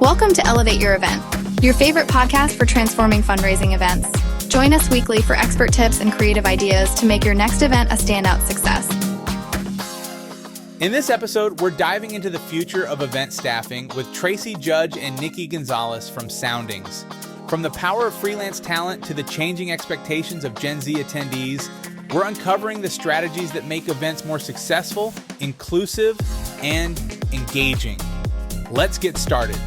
Welcome to Elevate Your Event, your favorite podcast for transforming fundraising events. Join us weekly for expert tips and creative ideas to make your next event a standout success. In this episode, we're diving into the future of event staffing with Tracy Judge and Nikki Gonzales from Soundings. From the power of freelance talent to the changing expectations of Gen Z attendees, we're uncovering the strategies that make events more successful, inclusive, and engaging. Let's get started.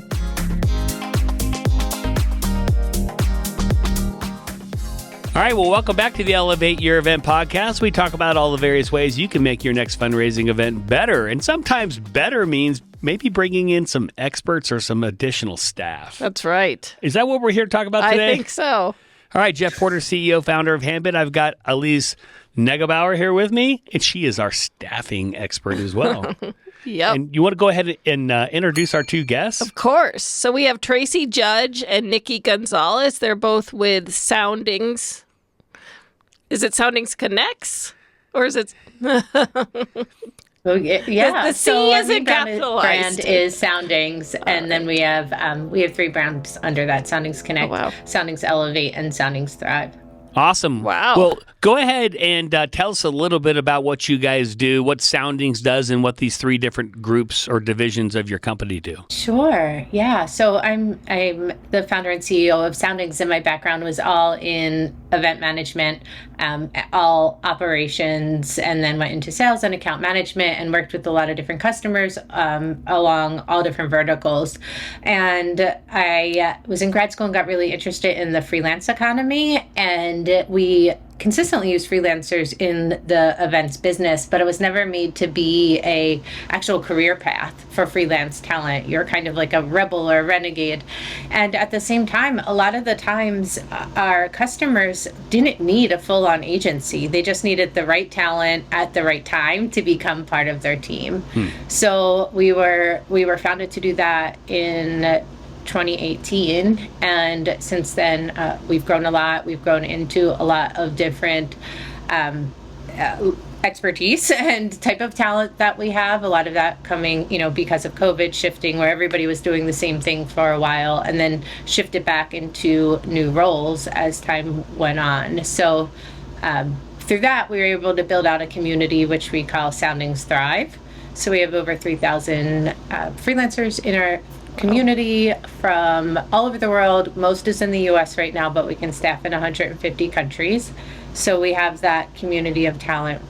All right, well, welcome back to the Elevate Your Event podcast. We talk about all the various ways you can make your next fundraising event better. And sometimes better means maybe bringing in some experts or some additional staff. That's right. Is that what we're here to talk about today? I think so. All right, Jeff Porter, CEO, founder of Handbid. I've got Elise Negebauer here with me, and she is our staffing expert as well. Yep. And you want to go ahead and introduce our two guests? Of course. So we have Tracy Judge and Nikki Gonzales. They're both with Soundings. Is it Soundings Connects? Or is it... Oh, yeah. The C isn't capitalized. Brand is Soundings, and then we have three brands under that: Soundings Connect, Soundings Elevate, and Soundings Thrive. Awesome. Wow. Well, go ahead and tell us a little bit about what you guys do, what Soundings does, and what these three different groups or divisions of your company do. Sure. Yeah. So I'm the founder and CEO of Soundings, and my background was all in event management, all operations, and then went into sales and account management and worked with a lot of different customers along all different verticals. And I was in grad school and got really interested in the freelance economy, and we consistently use freelancers in the events business, but it was never made to be a actual career path for freelance talent. You're kind of like a rebel or a renegade. And at the same time, a lot of the times our customers didn't need a full-on agency. They just needed the right talent at the right time to become part of their team. So we were founded to do that in 2018, and since then we've grown a lot. We've grown into a lot of different expertise and type of talent that we have. A lot of that coming, because of COVID shifting, where everybody was doing the same thing for a while and then shifted back into new roles as time went on. So through that, we were able to build out a community which we call Soundings Thrive. So we have over 3,000 freelancers in our community from all over the world. Most is in the US right now, but we can staff in 150 countries. So we have that community of talent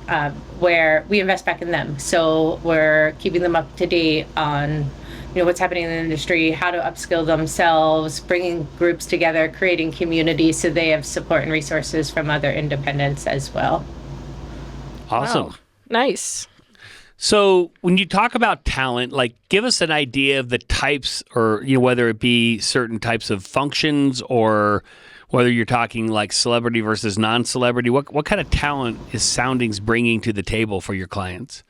where we invest back in them. So we're keeping them up to date on what's happening in the industry, how to upskill themselves, bringing groups together, creating community so they have support and resources from other independents as well. Awesome. Wow. Nice. So when you talk about talent, give us an idea of the types, or whether it be certain types of functions, or whether you're talking like celebrity versus non-celebrity. What kind of talent is Soundings bringing to the table for your clients?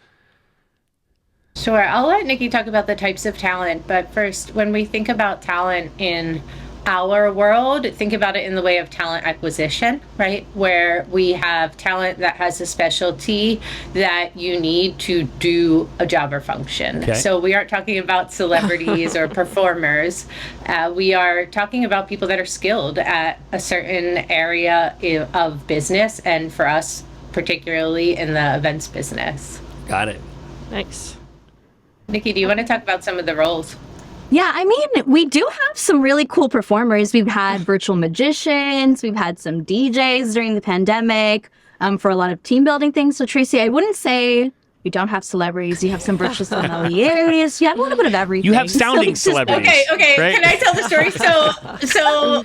Sure. I'll let Nikki talk about the types of talent, but first, when we think about talent in our world, think about it in the way of talent acquisition, right? Where we have talent that has a specialty that you need to do a job or function. Okay. So we aren't talking about celebrities or performers. We are talking about people that are skilled at a certain area of business, and for us, particularly in the events business. Got it. Nice. Nikki, do you want to talk about some of the roles? Yeah, we do have some really cool performers. We've had virtual magicians, we've had some DJs during the pandemic for a lot of team building things. So Tracy, I wouldn't say you don't have celebrities. You have some virtual sommeliers. You have a little bit of everything. You have sounding celebrities. Okay. Right? Can I tell the story? So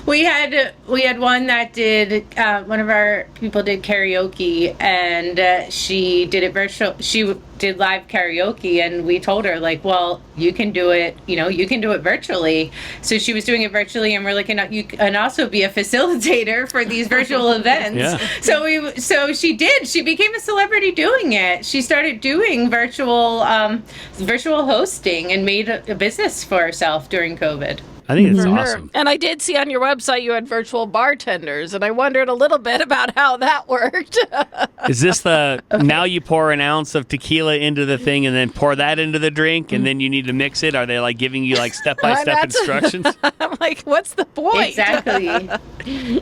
we had one that did one of our people did karaoke, and she did it virtual. She did live karaoke, and we told her well, you can do it. You can do it virtually. So she was doing it virtually, and we're like, you can also be a facilitator for these virtual events. Yeah. So she did. She became a celebrity doing it. She started doing virtual hosting and made a business for herself during COVID. I think it's Sure. awesome. And I did see on your website you had virtual bartenders, and I wondered a little bit about how that worked. Is this now you pour an ounce of tequila into the thing and then pour that into the drink and then you need to mix it? Are they like giving you like step-by-step instructions? I'm like, what's the point? Exactly.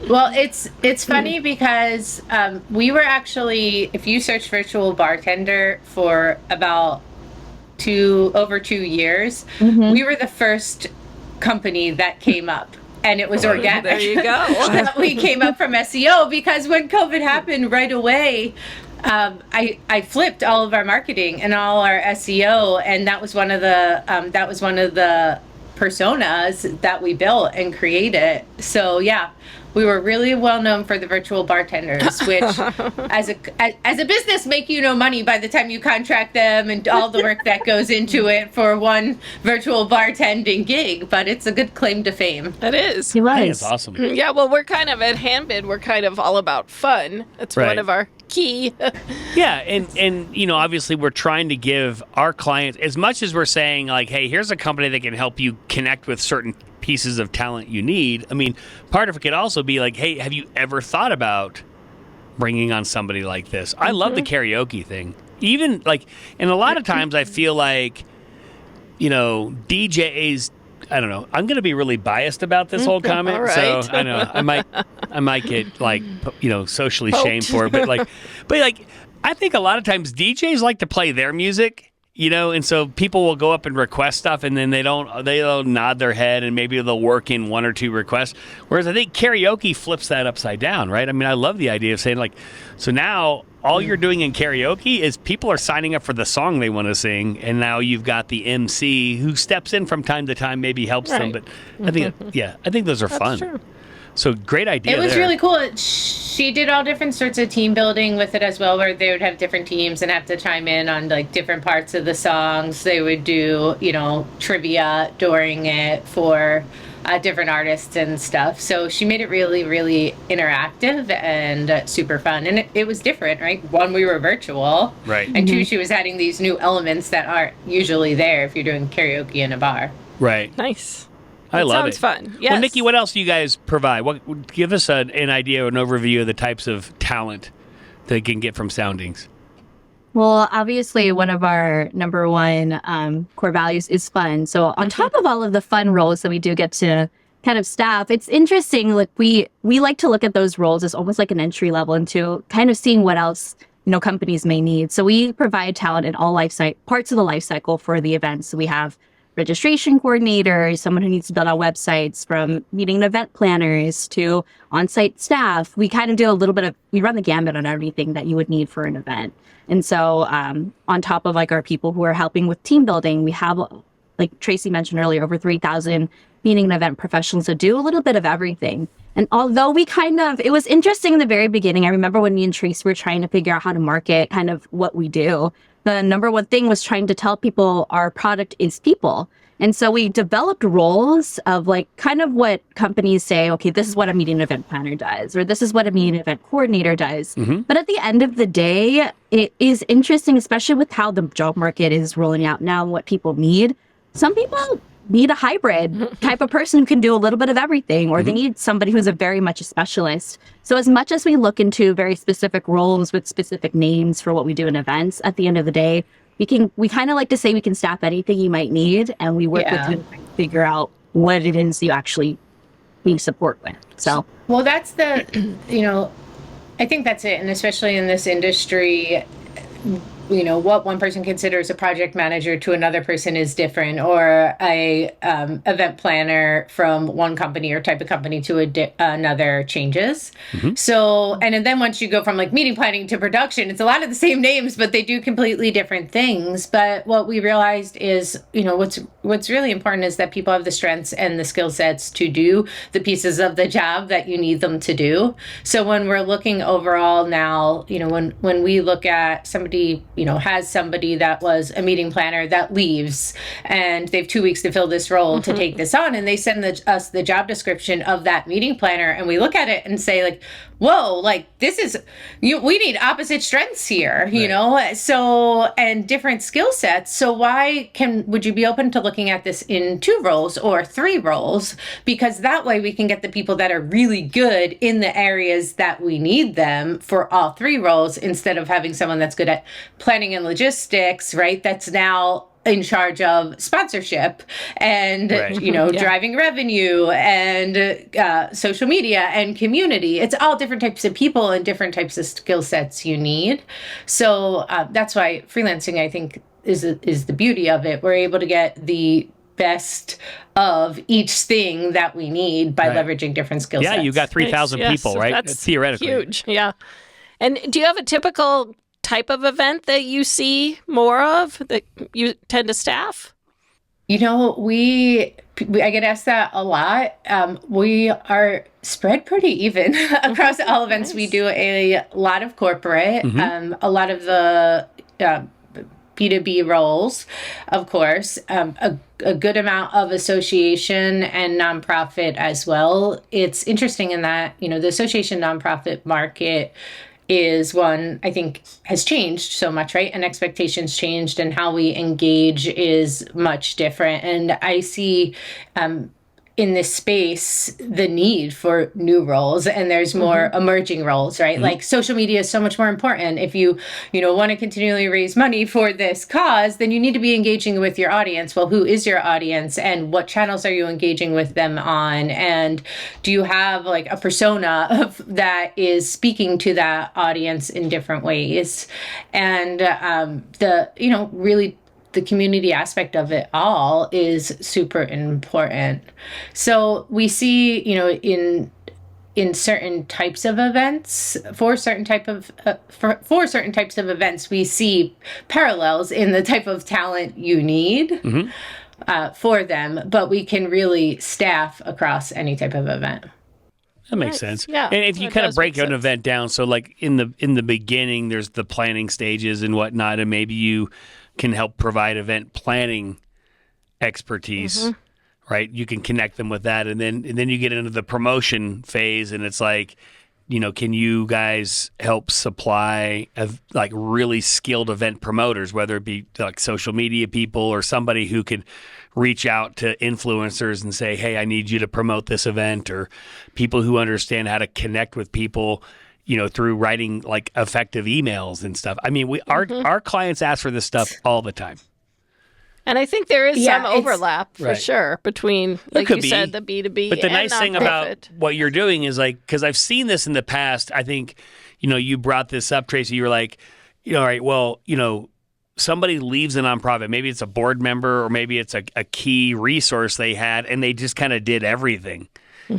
Well, it's funny because we were actually, if you search virtual bartender for about over 2 years, we were the first company that came up, and it was organic. There you go. We came up from SEO because when COVID happened right away, I flipped all of our marketing and all our SEO, and that was one of the personas that we built and created. So yeah, we were really well known for the virtual bartenders, which as a business make you no money by the time you contract them and all the work that goes into it for one virtual bartending gig, but it's a good claim to fame. It is. It I think was. it's awesome. Yeah, well, we're kind of at Handbid, we're kind of all about fun. That's Right. one of our key. Yeah, and obviously we're trying to give our clients, as much as we're saying like, hey, here's a company that can help you connect with certain pieces of talent you need. I mean, part of it could also be like, hey, have you ever thought about bringing on somebody like this? I love the karaoke thing. Even like, and a lot of times I feel like, DJs, I don't know. I'm going to be really biased about this whole comment, All right. so I know I might get like socially shamed for it, but I think a lot of times DJs like to play their music, and so people will go up and request stuff, and then they'll nod their head, and maybe they'll work in one or two requests. Whereas I think karaoke flips that upside down, right? I mean, I love the idea of saying like, so now all you're doing in karaoke is people are signing up for the song they want to sing, and now you've got the MC who steps in from time to time, maybe helps them. But I think those are fun. True. So great idea. It was there. really cool. She did all different sorts of team building with it as well, where they would have different teams and have to chime in on like different parts of the songs. They would do, trivia during it for different artists and stuff. So she made it really, really interactive and super fun. And it was different, right? One, we were virtual. Right. And two, she was adding these new elements that aren't usually there if you're doing karaoke in a bar. Right. Nice. I love it. Sounds fun. Yes. Well, Nikki, what else do you guys provide? Give us an idea, an overview of the types of talent that you can get from Soundings. Well, obviously, one of our number one core values is fun. So on top of all of the fun roles that we do get to kind of staff, it's interesting. Like we like to look at those roles as almost like an entry level into kind of seeing what else companies may need. So we provide talent in all parts of the life cycle for the events. So we have registration coordinators, someone who needs to build out websites, from meeting event planners to on-site staff. We kind of do we run the gamut on everything that you would need for an event. And so on top of like our people who are helping with team building, we have, like Tracy mentioned earlier, over 3,000 meeting and event professionals that do a little bit of everything. And although it was interesting in the very beginning, I remember when me and Tracy were trying to figure out how to market kind of what we do. The number one thing was trying to tell people our product is people. And so we developed roles of like kind of what companies say, okay, this is what a meeting event planner does, or this is what a meeting event coordinator does. Mm-hmm. But at the end of the day, it is interesting, especially with how the job market is rolling out now and what people need. Some people need a hybrid type of person who can do a little bit of everything, or they need somebody who's very much a specialist. So as much as we look into very specific roles with specific names for what we do in events, at the end of the day, we kind of like to say we can staff anything you might need, and we work with you to figure out what it is you actually need support with. So, well, that's the, I think that's it. And especially in this industry, what one person considers a project manager to another person is different, or a event planner from one company or type of company to another changes. Mm-hmm. So, and then once you go from like meeting planning to production, it's a lot of the same names, but they do completely different things. But what we realized is, what's really important is that people have the strengths and the skill sets to do the pieces of the job that you need them to do. So when we're looking overall now, when we look at somebody has somebody that was a meeting planner that leaves and they have 2 weeks to fill this role to take this on, and they send us the job description of that meeting planner, and we look at it and say like, whoa, like this is, we need opposite strengths here, so, and different skill sets. So would you be open to looking at this in 2 roles or 3 roles? Because that way we can get the people that are really good in the areas that we need them for all 3 roles, instead of having someone that's good at planning and logistics, right? That's now in charge of sponsorship and, driving revenue and social media and community. It's all different types of people and different types of skill sets you need. So that's why freelancing, I think, is the beauty of it. We're able to get the best of each thing that we need by leveraging different skill sets. Yeah, you've got 3,000 people, right? That's theoretically huge. Yeah. And do you have a typical type of event that you see more of that you tend to staff? I get asked that a lot. We are spread pretty even across all events. Nice. We do a lot of corporate, a lot of the B2B roles, of course, a good amount of association and nonprofit as well. It's interesting in that, the association nonprofit market is one I think has changed so much, right? And expectations changed, and how we engage is much different. And I see in this space the need for new roles, and there's more emerging roles, right? Like social media is so much more important. If you want to continually raise money for this cause, then you need to be engaging with your audience. Well, who is your audience, and what channels are you engaging with them on? And do you have like a persona that is speaking to that audience in different ways? And really the community aspect of it all is super important. So we see, in certain types of events, for certain types of events, we see parallels in the type of talent you need for them, but we can really staff across any type of event. That makes sense. Yeah. And if you kind of break an event down, so like in the beginning, there's the planning stages and whatnot, and maybe you can help provide event planning expertise, right? You can connect them with that, and then you get into the promotion phase, and it's like, can you guys help supply like really skilled event promoters, whether it be like social media people or somebody who could reach out to influencers and say, hey, I need you to promote this event, or people who understand how to connect with people, through writing like effective emails and stuff. I mean, our clients ask for this stuff all the time. And I think there is some overlap for sure between, like you said, the B2B. But the and nice thing about what you're doing is like, because I've seen this in the past, I think, you brought this up, Tracy, you were like, all right, well, somebody leaves a nonprofit, maybe it's a board member or maybe it's a key resource they had, and they just kind of did everything.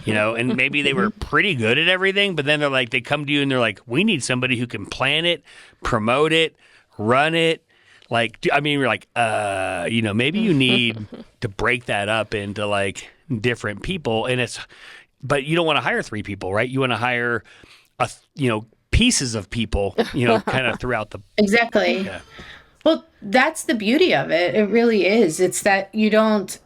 And maybe they were pretty good at everything, but then they come to you and they're like, we need somebody who can plan it, promote it, run it. We're like, maybe you need to break that up into like different people, but you don't want to hire 3 people, right? You want to hire, pieces of people, kind of throughout the. Exactly. Yeah. Well, that's the beauty of it. It really is. It's that you don't,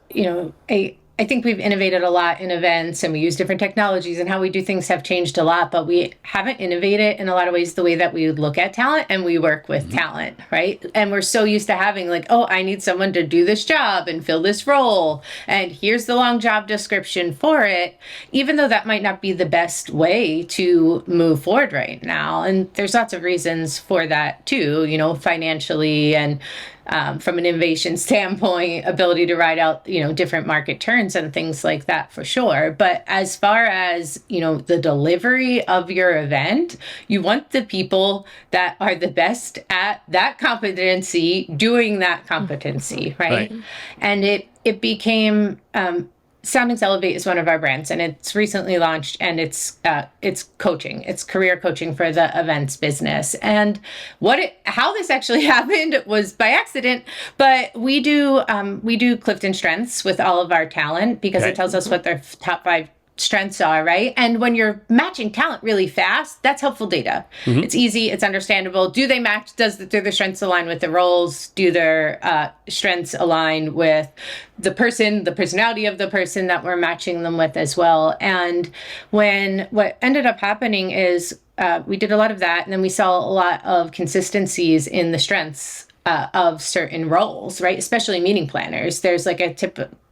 I think we've innovated a lot in events, and we use different technologies, and how we do things have changed a lot, but we haven't innovated in a lot of ways the way that we would look at talent and we work with talent, right? And we're so used to having like, oh, I need someone to do this job and fill this role, and here's the long job description for it, even though that might not be the best way to move forward right now. And there's lots of reasons for that too, financially and from an innovation standpoint, ability to ride out, different market turns and things like that for sure. But as far as, the delivery of your event, you want the people that are the best at that competency doing that competency, right? And it became Soundings Elevate is one of our brands, and it's recently launched, and it's coaching. It's career coaching for the events business. And how this actually happened was by accident, but we do CliftonStrengths with all of our talent because it tells us what their top 5 strengths are, right? And when you're matching talent really fast, that's helpful data. It's easy, it's understandable. Do they match? Do their strengths align with the roles? Do their strengths align with the personality of the person that we're matching them with as well? And what ended up happening is we did a lot of that, and then we saw a lot of consistencies in the strengths of certain roles, right? Especially meeting planners. There's like a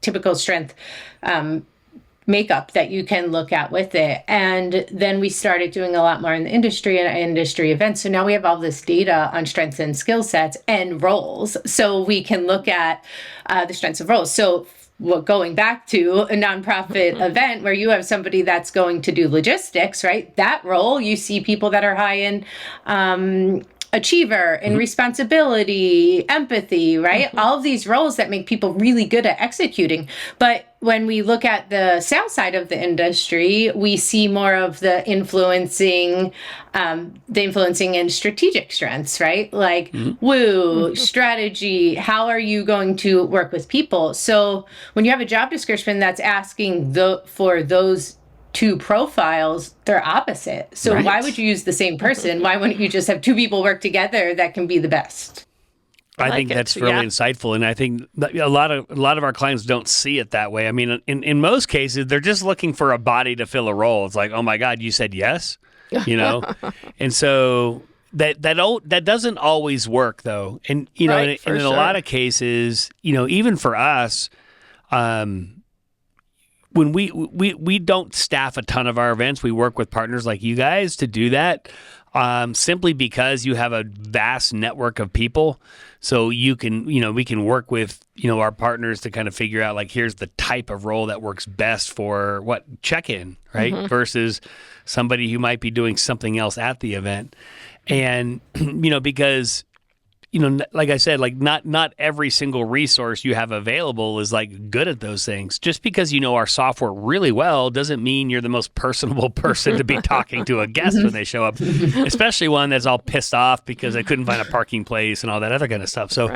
typical strength makeup that you can look at with it. And then we started doing a lot more in the industry and industry events. So now we have all this data on strengths and skill sets and roles. So we can look at the strengths of roles. So going back to a nonprofit event where you have somebody that's going to do logistics, right? That role, you see people that are high in achiever and responsibility, empathy, right? All of these roles that make people really good at executing. But when we look at the sales side of the industry, we see more of the influencing and strategic strengths, right? Like strategy, how are you going to work with people? So when you have a job description that's asking for those two profiles, they're opposite. So why would you use the same person? Why wouldn't you just have two people work together that can be the best? I think that's really insightful, and I think a lot of our clients don't see it that way. I mean, in most cases, they're just looking for a body to fill a role. It's like, oh my God, you said yes, and so that doesn't always work though. And and in a lot of cases, even for us, when we don't staff a ton of our events, we work with partners like you guys to do that, simply because you have a vast network of people. So you can, we can work with, our partners to kind of figure out like, here's the type of role that works best for check-in, right? Versus somebody who might be doing something else at the event. And, because like I said, like not every single resource you have available is like good at those things. Just because you know our software really well doesn't mean you're the most personable person to be talking to a guest when they show up, especially one that's all pissed off because they couldn't find a parking place and all that other kind of stuff. So,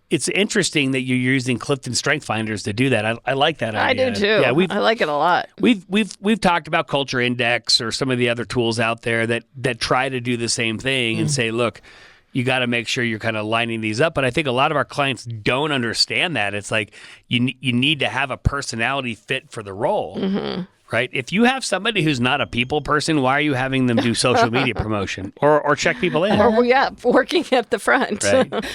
it's interesting that you're using CliftonStrengths finders to do that. I like that idea. I do too. Yeah, I like it a lot. We've talked about Culture Index or some of the other tools out there that try to do the same thing and say, look, you got to make sure you're kind of lining these up. But I think a lot of our clients don't understand that. It's like you need to have a personality fit for the role. Right? If you have somebody who's not a people person, why are you having them do social media promotion or check people in? Or working at the front. Right.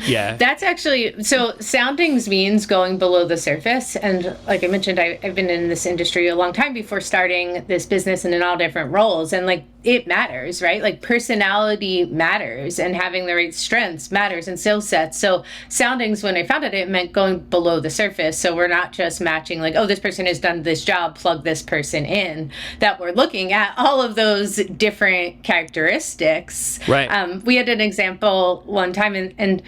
Yeah. That's actually, so soundings means going below the surface. And like I mentioned, I've been in this industry a long time before starting this business and in all different roles. And like, it matters, right? Like personality matters and having the right strengths matters and skill sets. So soundings, when I founded it, meant going below the surface. So we're not just matching like, oh, this person has done this job, plug this person in, that we're looking at all of those different characteristics. Right. We had an example one time and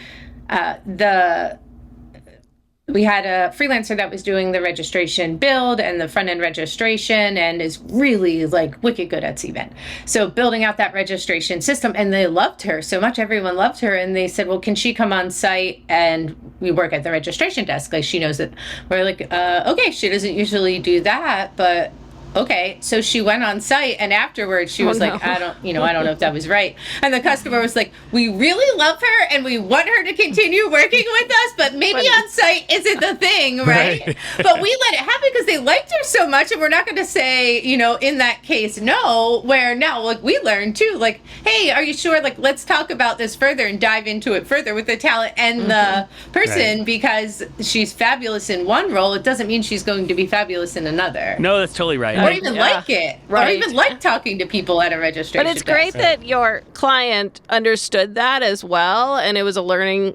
we had a freelancer that was doing the registration build and the front end registration and is really like wicked good at Cvent. So building out that registration system, and they loved her so much. Everyone loved her. And they said, well, can she come on site and we work at the registration desk? Like she knows it. We're like, okay, she doesn't usually do that, but okay. So she went on site and afterwards she was like, I don't know if that was right. And the customer was like, we really love her and we want her to continue working with us, but maybe on site isn't the thing, right? But we let it happen because they liked her so much, and we're not going to say, in that case, no, where now like we learned too, like, hey, are you sure? Like, let's talk about this further and dive into it further with the talent and the person, because she's fabulous in one role. It doesn't mean she's going to be fabulous in another. No, that's totally right. Or even like it. Right. Or even like talking to people at a registration But it's great that your client understood that as well, and it was a learning,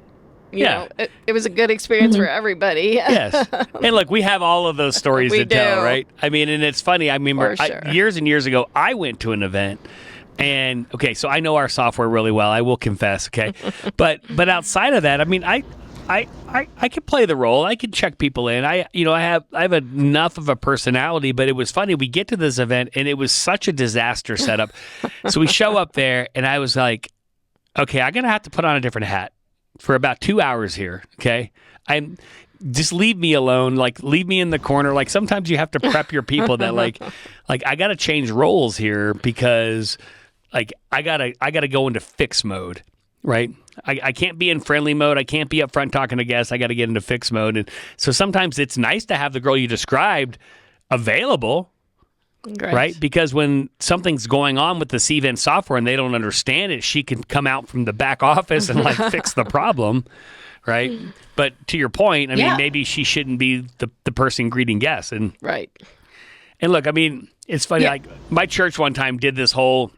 it was a good experience for everybody. Yes. And look, we have all of those stories to tell, right? I mean, and it's funny. I remember years and years ago, I went to an event. And, okay, so I know our software really well, I will confess, okay? But outside of that, I mean, I can play the role. I can check people in. I have enough of a personality, but it was funny. We get to this event and it was such a disaster setup. So we show up there and I was like, okay, I'm going to have to put on a different hat for about 2 hours here. Okay. just leave me alone. Like, leave me in the corner. Like, sometimes you have to prep your people that like I got to change roles here because like I gotta go into fix mode, right? I can't be in friendly mode. I can't be up front talking to guests. I got to get into fix mode. And so sometimes it's nice to have the girl you described available, right? Because when something's going on with the CVent software and they don't understand it, she can come out from the back office and like fix the problem, right? But to your point, I mean, maybe she shouldn't be the person greeting guests. And look, I mean, it's funny. Like my church one time did this whole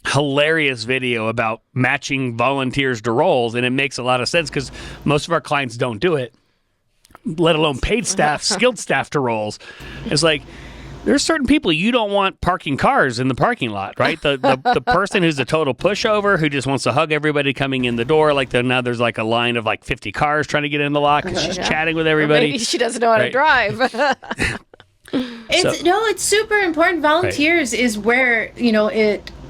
hilarious video about matching volunteers to roles, and it makes a lot of sense because most of our clients don't do it, let alone paid staff, skilled staff to roles. It's like there's certain people you don't want parking cars in the parking lot, right? The person who's a total pushover who just wants to hug everybody coming in the door. Like now there's like a line of like 50 cars trying to get in the lot because she's chatting with everybody. Or maybe she doesn't know how to drive. It's super important. Volunteers is where,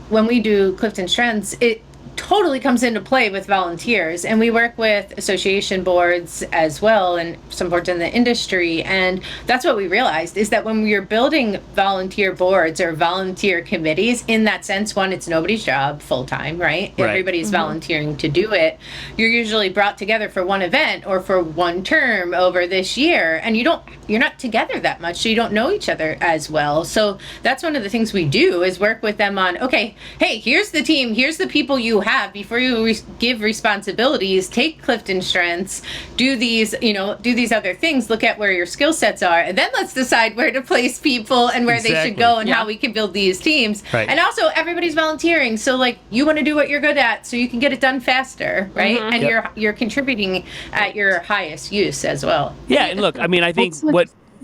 when we do CliftonStrengths, it totally comes into play with volunteers. And we work with association boards as well and some boards in the industry. And that's what we realized is that when we are building volunteer boards or volunteer committees, in that sense, one, it's nobody's job full time, right? Everybody's volunteering to do it. You're usually brought together for one event or for one term over this year. And you're not together that much, so you don't know each other as well. So that's one of the things we do is work with them on, okay, hey, here's the team, here's the people you have. Before you give responsibilities, take CliftonStrengths, do these other things, look at where your skill sets are, and then let's decide where to place people and where they should go and how we can build these teams. And also, everybody's volunteering, so like you want to do what you're good at, so you can get it done faster, right? And you're contributing at your highest use as well. Yeah, and look, I mean, I think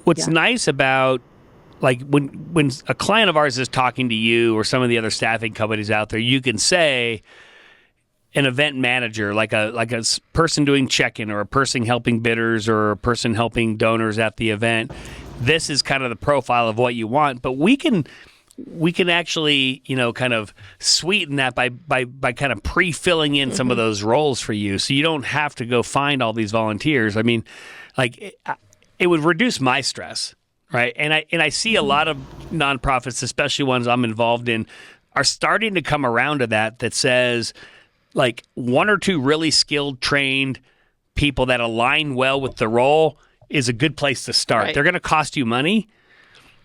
what's nice about like when a client of ours is talking to you or some of the other staffing companies out there, you can say an event manager, like a person doing check-in or a person helping bidders or a person helping donors at the event. This is kind of the profile of what you want, but we can actually, kind of sweeten that by kind of pre-filling in some of those roles for you, so you don't have to go find all these volunteers. I mean, like it would reduce my stress, right? And I see a lot of nonprofits, especially ones I'm involved in, are starting to come around to that says, like, one or two really skilled, trained people that align well with the role is a good place to start. They're going to cost you money,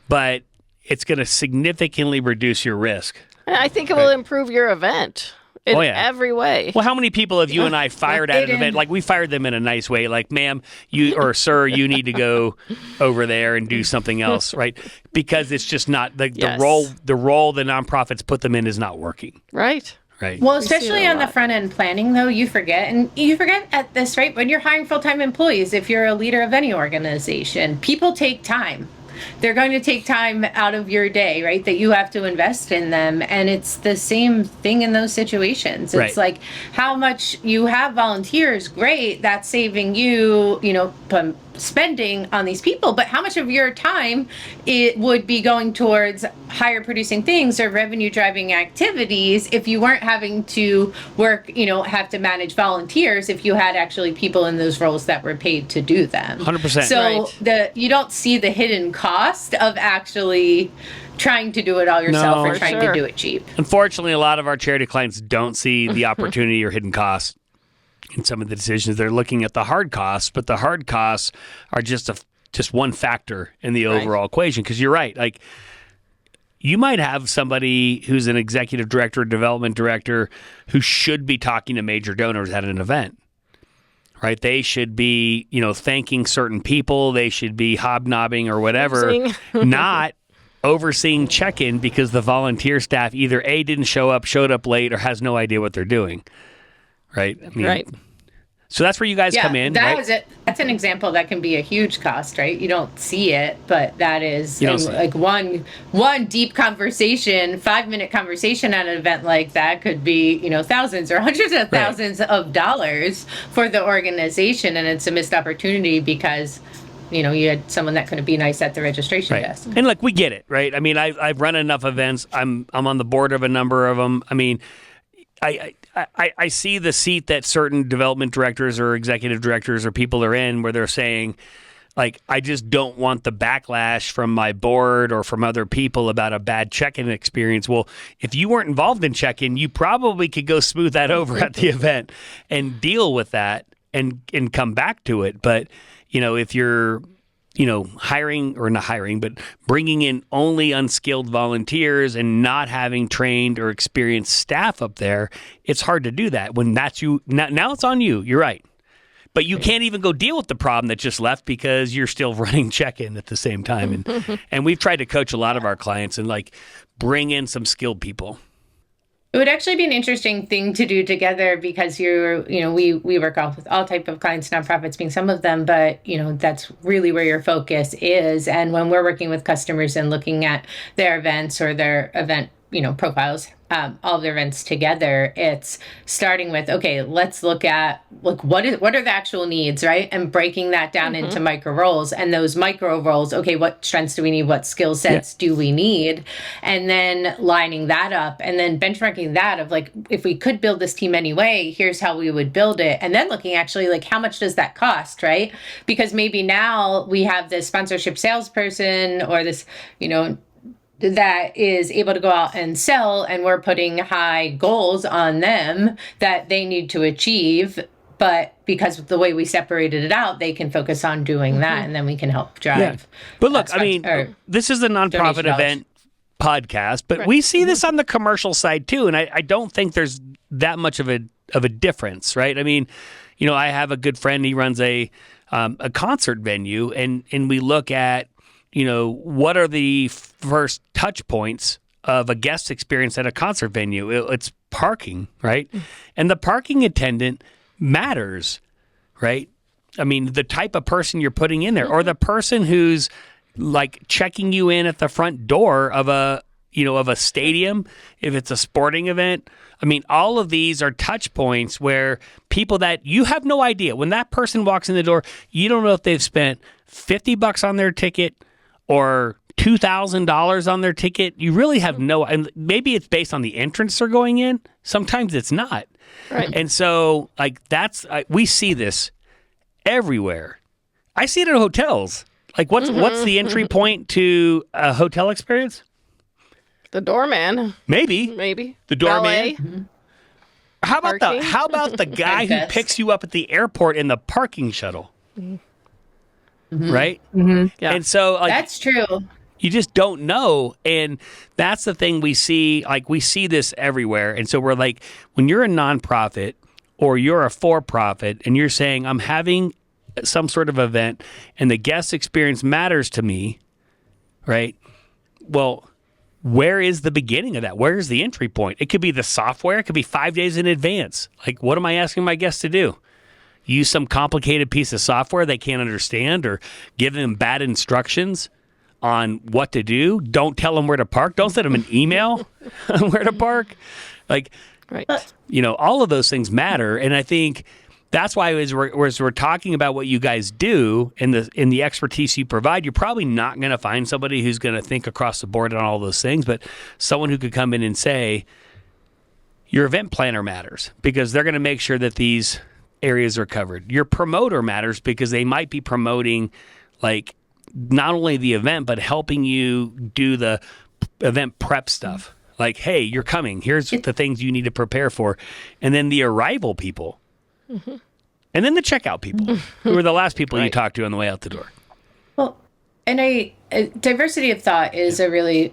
but it's going to significantly reduce your risk. I think it will improve your event in every way. Well, how many people have you and I fired at an event? Like, we fired them in a nice way. Like, ma'am, you or sir, you need to go over there and do something else, right? Because it's just not the role the nonprofits put them in is not working. Right. Right. Well, especially on the front end planning, though, you forget at this, right? When you're hiring full-time employees, if you're a leader of any organization, people take time. They're going to take time out of your day, right, that you have to invest in them. And it's the same thing in those situations. It's like how much you have volunteers, great, that's saving you, spending on these people, but how much of your time it would be going towards higher producing things or revenue driving activities if you weren't having to work, have to manage volunteers, if you had actually people in those roles that were paid to do them. 100%. So you don't see the hidden cost of actually trying to do it all yourself or trying to do it cheap. Unfortunately, a lot of our charity clients don't see the opportunity or hidden costs in some of the decisions. They're looking at the hard costs, but the hard costs are just one factor in the overall equation. Because you're right, like you might have somebody who's an executive director, development director, who should be talking to major donors at an event, right? They should be, thanking certain people. They should be hobnobbing or whatever, not overseeing check-in because the volunteer staff either A, didn't show up, showed up late, or has no idea what they're doing. Right. I mean, so that's where you guys come in. That was it. That's an example that can be a huge cost, right? You don't see it, but that is like one deep conversation, 5-minute conversation at an event like that could be, thousands or hundreds of thousands of dollars for the organization, and it's a missed opportunity because you had someone that couldn't be nice at the registration desk. And look, we get it, right? I mean, I've run enough events. I'm on the board of a number of them. I mean, I see the seat that certain development directors or executive directors or people are in where they're saying, like, I just don't want the backlash from my board or from other people about a bad check-in experience. Well, if you weren't involved in check-in, you probably could go smooth that over at the event and deal with that and come back to it. But, if you're, hiring or not hiring, but bringing in only unskilled volunteers and not having trained or experienced staff up there, it's hard to do that when that's you. Now it's on you. You're right. But you can't even go deal with the problem that just left because you're still running check-in at the same time. And we've tried to coach a lot of our clients and bring in some skilled people. It would actually be an interesting thing to do together because we work off with all type of clients, nonprofits being some of them, but that's really where your focus is. And when we're working with customers and looking at their events or their event, profiles, all of their events together, it's starting with, okay, let's look at what are the actual needs, right? And breaking that down into micro roles, and those micro roles, okay, what strengths do we need? What skill sets do we need? And then lining that up and then benchmarking that of if we could build this team anyway, here's how we would build it. And then looking actually how much does that cost, right? Because maybe now we have this sponsorship salesperson or this, that is able to go out and sell, and we're putting high goals on them that they need to achieve. But because of the way we separated it out, they can focus on doing that, and then we can help drive. Yeah. But look, this is a nonprofit event podcast, but we see this on the commercial side too, and I don't think there's that much of a difference, right? I mean, I have a good friend. He runs a concert venue, and we look at what are the first touch points of a guest experience at a concert venue? It's parking, right? And the parking attendant matters, right? I mean, the type of person you're putting in there, or the person who's checking you in at the front door of a stadium, if it's a sporting event. I mean, all of these are touch points where people that you have no idea, when that person walks in the door, you don't know if they've spent $50 on their ticket or $2,000 on their ticket. You really have no, and maybe it's based on the entrance they're going in. Sometimes it's not. Right. And so we see this everywhere. I see it at hotels. What's the entry point to a hotel experience? The doorman. Maybe. The doorman. Mm-hmm. How about the guy who picks you up at the airport in the parking shuttle? Right? Mm-hmm. Yeah. And so that's true. You just don't know. And that's the thing we see. We see this everywhere. And so we're when you're a nonprofit or you're a for-profit and you're saying, I'm having some sort of event and the guest experience matters to me, right? Well, where is the beginning of that? Where's the entry point? It could be the software. It could be 5 days in advance. What am I asking my guests to do? Use some complicated piece of software they can't understand, or give them bad instructions on what to do. Don't tell them where to park. Don't send them an email on where to park. Right. All of those things matter. And I think that's why as we're talking about what you guys do and the expertise you provide, you're probably not going to find somebody who's going to think across the board on all those things, but someone who could come in and say, your event planner matters because they're going to make sure that these areas are covered. Your promoter matters because they might be promoting not only the event, but helping you do the event prep stuff. Hey, you're coming. Here's the things you need to prepare for. And then the arrival people. Mm-hmm. And then the checkout people, who are the last people you talk to on the way out the door. Well, and diversity of thought is a really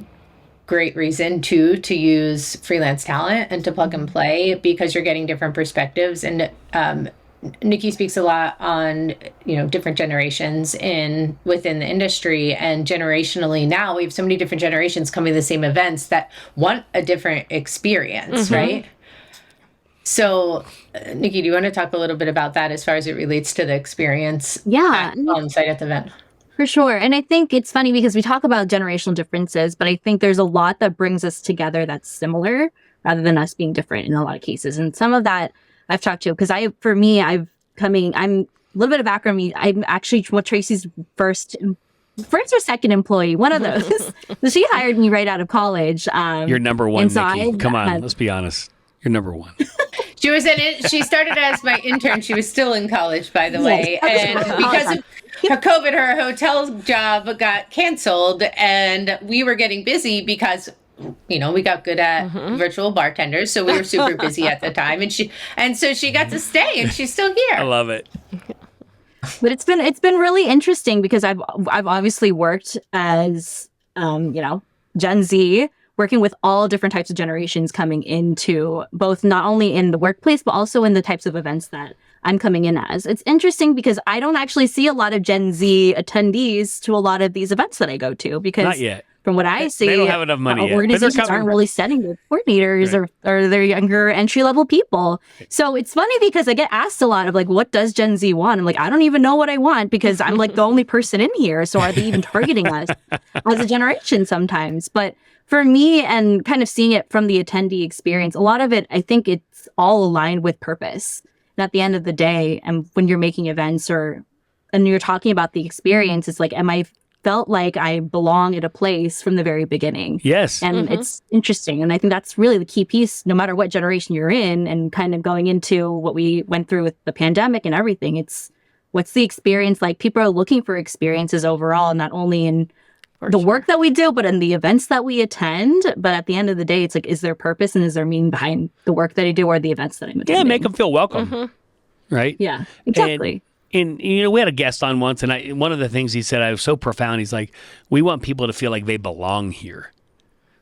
great reason to use freelance talent and to plug and play, because you're getting different perspectives. And Nikki speaks a lot on different generations within the industry, and generationally now we have so many different generations coming to the same events that want a different experience, right? So, Nikki, do you want to talk a little bit about that as far as it relates to the experience on site at the event? For sure. And I think it's funny because we talk about generational differences, but I think there's a lot that brings us together that's similar rather than us being different in a lot of cases. And some of that I've talked to, because I'm a little bit of background. I'm actually Tracy's first or second employee, one of those. So she hired me right out of college. You're number one, Nikki. Come on, let's be honest. You're number one. She was she started as my intern. She was still in college, by the way. And because of her COVID, her hotel job got canceled, and we were getting busy because, you know, we got good at virtual bartenders, so we were super busy at the time. And so she got to stay, and she's still here. I love it. But it's been really interesting because I've obviously worked as Gen Z, working with all different types of generations coming into both not only in the workplace but also in the types of events that I'm coming in as. It's interesting because I don't actually see a lot of Gen Z attendees to a lot of these events that I go to because Not yet. From what I see, they don't have enough money yet, organizations aren't really setting their coordinators or their younger entry-level people. So it's funny because I get asked a lot of like, what does Gen Z want? I'm like, I don't even know what I want because I'm like the only person in here. So are they even targeting us as a generation sometimes? But for me, and kind of seeing it from the attendee experience, a lot of it, I think it's all aligned with purpose. And at the end of the day, and when you're making events and you're talking about the experience, it's like, am I felt like I belong at a place from the very beginning. Yes. And it's interesting. And I think that's really the key piece, no matter what generation you're in, and kind of going into what we went through with the pandemic and everything. It's what's the experience like? People are looking for experiences overall, not only in work that we do, but in the events that we attend. But at the end of the day, it's like, is there purpose and is there meaning behind the work that I do or the events that I'm attending? Yeah, make them feel welcome. Right? Yeah, exactly. And we had a guest on once, and one of the things he said, I was so profound. He's like, we want people to feel like they belong here,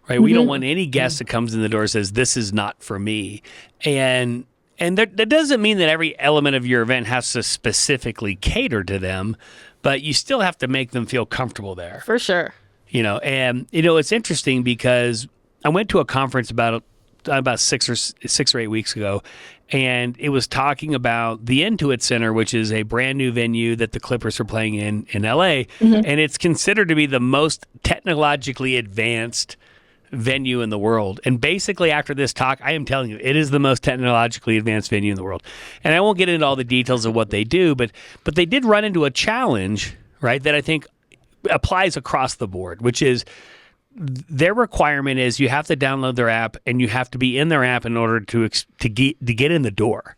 right? We don't want any guest that comes in the door and says, this is not for me. And that doesn't mean that every element of your event has to specifically cater to them, but you still have to make them feel comfortable there. For sure. And it's interesting because I went to a conference about 6 or 8 weeks ago, and it was talking about the Intuit Center, which is a brand new venue that the Clippers are playing in LA, and it's considered to be the most technologically advanced venue in the world. And basically after this talk, I am telling you, it is the most technologically advanced venue in the world. And I won't get into all the details of what they do, but they did run into a challenge, right, that I think applies across the board, which is their requirement is you have to download their app and you have to be in their app in order to get in the door.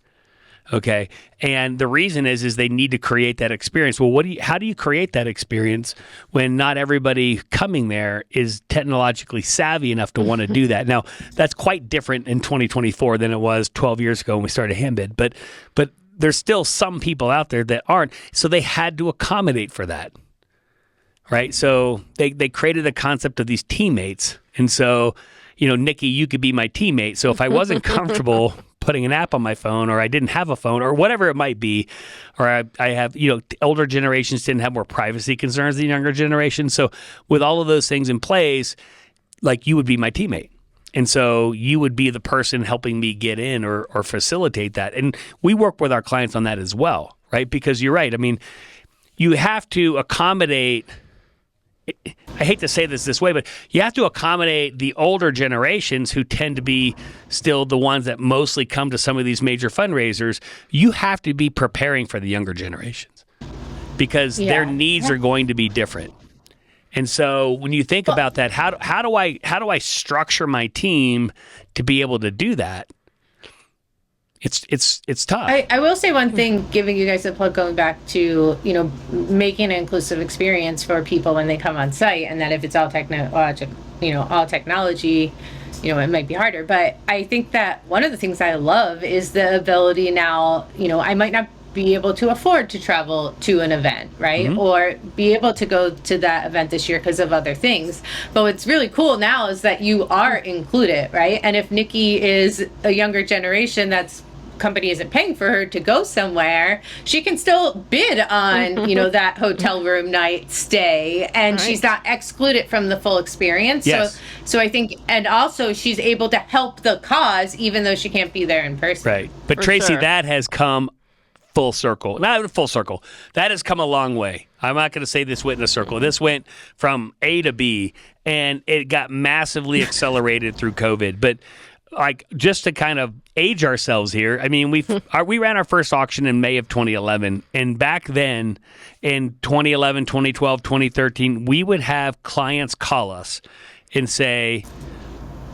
Okay. And the reason is they need to create that experience. Well, how do you create that experience when not everybody coming there is technologically savvy enough to want to do that? Now, that's quite different in 2024 than it was 12 years ago when we started Handbid, but there's still some people out there that aren't. So they had to accommodate for that. Right. So they created the concept of these teammates. And so, Nikki, you could be my teammate. So if I wasn't comfortable putting an app on my phone, or I didn't have a phone, or whatever it might be, or I have, older generations didn't have more privacy concerns than younger generations. So with all of those things in place, like, you would be my teammate. And so you would be the person helping me get in or facilitate that. And we work with our clients on that as well, right? Because you're right. I mean, you have to accommodate. I hate to say this way, but you have to accommodate the older generations who tend to be still the ones that mostly come to some of these major fundraisers. You have to be preparing for the younger generations because their needs are going to be different. And so when you think about that, how do I structure my team to be able to do that? It's tough. I will say one thing, giving you guys a plug, going back to, making an inclusive experience for people when they come on site, and that if it's all technology, it might be harder. But I think that one of the things I love is the ability now, I might not be able to afford to travel to an event, right? Or be able to go to that event this year because of other things. But what's really cool now is that you are included, right? And if Nikki is a younger generation that's company isn't paying for her to go somewhere, she can still bid on, that hotel room night stay, and she's not excluded from the full experience. Yes. So I think, and also she's able to help the cause even though she can't be there in person. Right. But For Tracy, sure. that has come full circle. Not full circle. That has come a long way. I'm not going to say this went in a circle. This went from A to B, and it got massively accelerated through COVID. But just to kind of age ourselves here, I mean, we ran our first auction in May of 2011, and back then in 2011, 2012, 2013, we would have clients call us and say,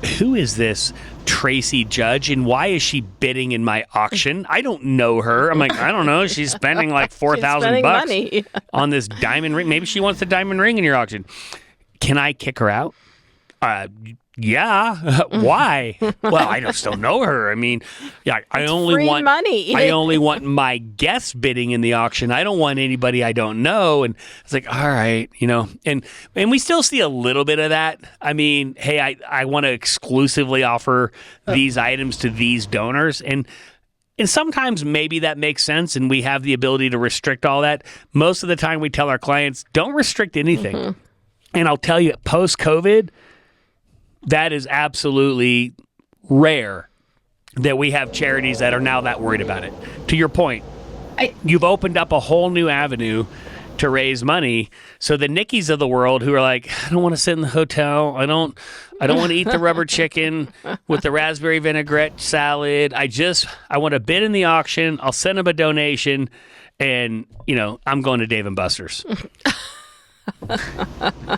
who is this Tracy Judge and why is she bidding in my auction? I don't know her. I'm like, I don't know. She's spending like $4,000 on this diamond ring. Maybe she wants the diamond ring in your auction. Can I kick her out? Yeah. Why? Well, I just don't know her. I mean, yeah, I only want money. I only want my guests bidding in the auction. I don't want anybody I don't know. And it's like, all right, and we still see a little bit of that. I mean, hey, I want to exclusively offer these items to these donors. And sometimes maybe that makes sense and we have the ability to restrict all that. Most of the time we tell our clients, don't restrict anything. Mm-hmm. And I'll tell you, post-COVID, that is absolutely rare that we have charities that are now that worried about it. To your point, you've opened up a whole new avenue to raise money. So the Nickies of the world who are like, I don't want to sit in the hotel. I don't want to eat the rubber chicken with the raspberry vinaigrette salad. I want to bid in the auction. I'll send them a donation and, I'm going to Dave & Buster's.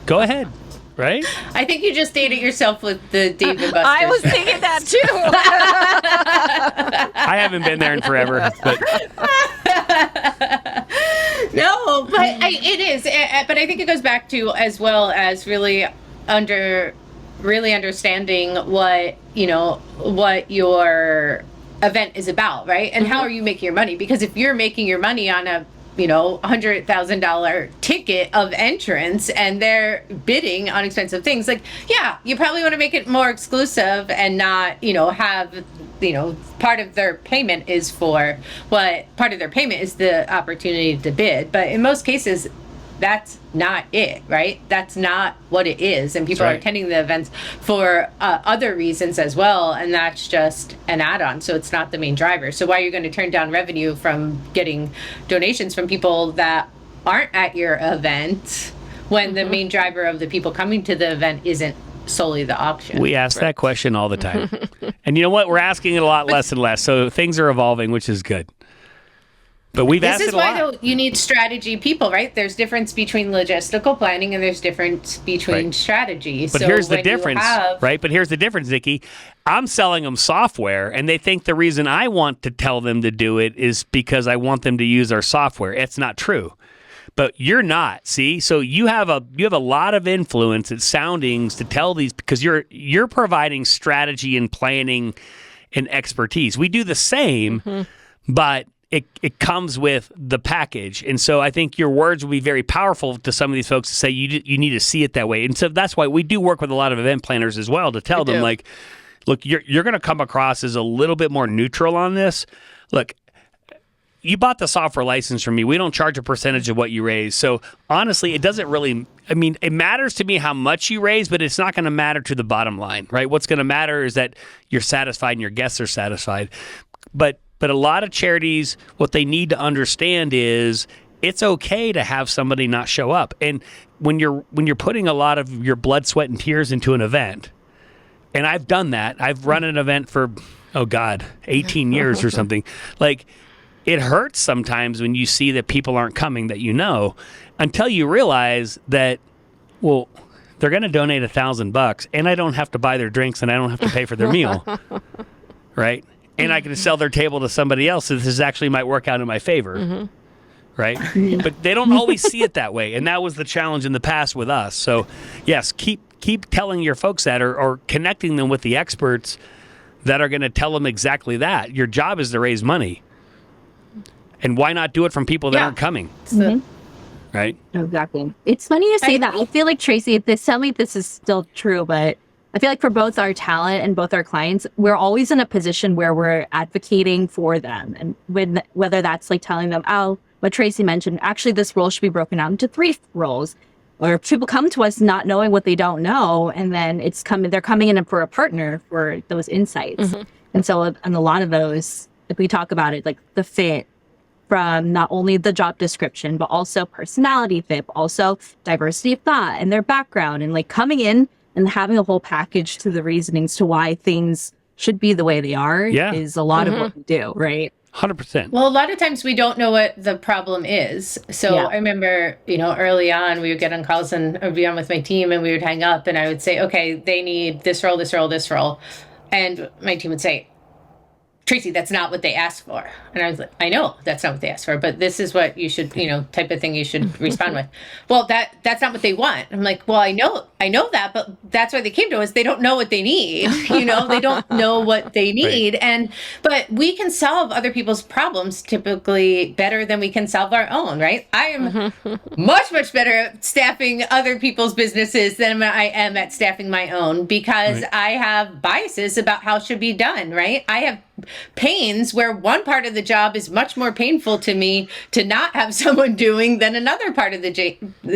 Go ahead. Right? I think you just dated yourself with the Dave & Buster's. I was thinking that too. I haven't been there in forever. But. No, but it is. But I think it goes back to as well as really understanding what your event is about, right? And how are you making your money? Because if you're making your money on a $100,000 ticket of entrance and they're bidding on expensive things, like, yeah, you probably want to make it more exclusive and not, have, part of their payment is the opportunity to bid. But in most cases, that's not it, right? That's not what it is. And people are attending the events for other reasons as well. And that's just an add-on. So it's not the main driver. So why are you going to turn down revenue from getting donations from people that aren't at your event when the main driver of the people coming to the event isn't solely the auction? We ask that question all the time. And you know what? We're asking it a lot less and less. So things are evolving, which is good. But we've asked it a lot. This is why, though, you need strategy people, right? There's difference between logistical planning and there's difference between strategy. But here's the difference, right? But here's the difference, Nikki. I'm selling them software, and they think the reason I want to tell them to do it is because I want them to use our software. It's not true. But you're not, see? So you have a lot of influence at Soundings to tell these, because you're providing strategy and planning and expertise. We do the same, but it comes with the package. And so I think your words will be very powerful to some of these folks to say you need to see it that way. And so that's why we do work with a lot of event planners as well to tell them, like, look, you're going to come across as a little bit more neutral on this. Look, you bought the software license from me. We don't charge a percentage of what you raise. So honestly, it doesn't really, it matters to me how much you raise, but it's not going to matter to the bottom line, right? What's going to matter is that you're satisfied and your guests are satisfied. But a lot of charities, what they need to understand is it's okay to have somebody not show up. And when you're putting a lot of your blood, sweat, and tears into an event, and I've done that. I've run an event for, 18 years or something. Like, it hurts sometimes when you see that people aren't coming that until you realize that, well, they're going to donate $1,000 and I don't have to buy their drinks and I don't have to pay for their meal, right? And I can sell their table to somebody else. So this actually might work out in my favor, right? But they don't always see it that way. And that was the challenge in the past with us. So, yes, keep telling your folks that or connecting them with the experts that are going to tell them exactly that. Your job is to raise money. And why not do it from people that aren't coming? Right? Exactly. It's funny you say that. I feel like, Tracy, tell me if this is still true, but I feel like for both our talent and both our clients, we're always in a position where we're advocating for them. And whether that's like telling them, what Tracy mentioned, actually this role should be broken out into 3 roles. Or people come to us not knowing what they don't know, and then they're coming in for a partner for those insights. And so on a lot of those, if we talk about it, like the fit from not only the job description, but also personality fit, but also diversity of thought and their background, and like coming in and having a whole package to the reasonings to why things should be the way they are is a lot of what we do, right? 100%. Well, a lot of times we don't know what the problem is. So Yeah. I remember, early on, we would get on calls and I would be on with my team and we would hang up and I would say, okay, they need this role, this role, this role. And my team would say, Tracy, that's not what they asked for. And I was like, I know that's not what they asked for, but this is what you should, type of thing you should respond with. Well, that's not what they want. I'm like, well, I know that, but that's why they came to us. They don't know what they need. They don't know what they need. Right. But we can solve other people's problems typically better than we can solve our own, right? I am much, much better at staffing other people's businesses than I am at staffing my own because I have biases about how it should be done, right? I have pains where one part of the job is much more painful to me to not have someone doing than another part of the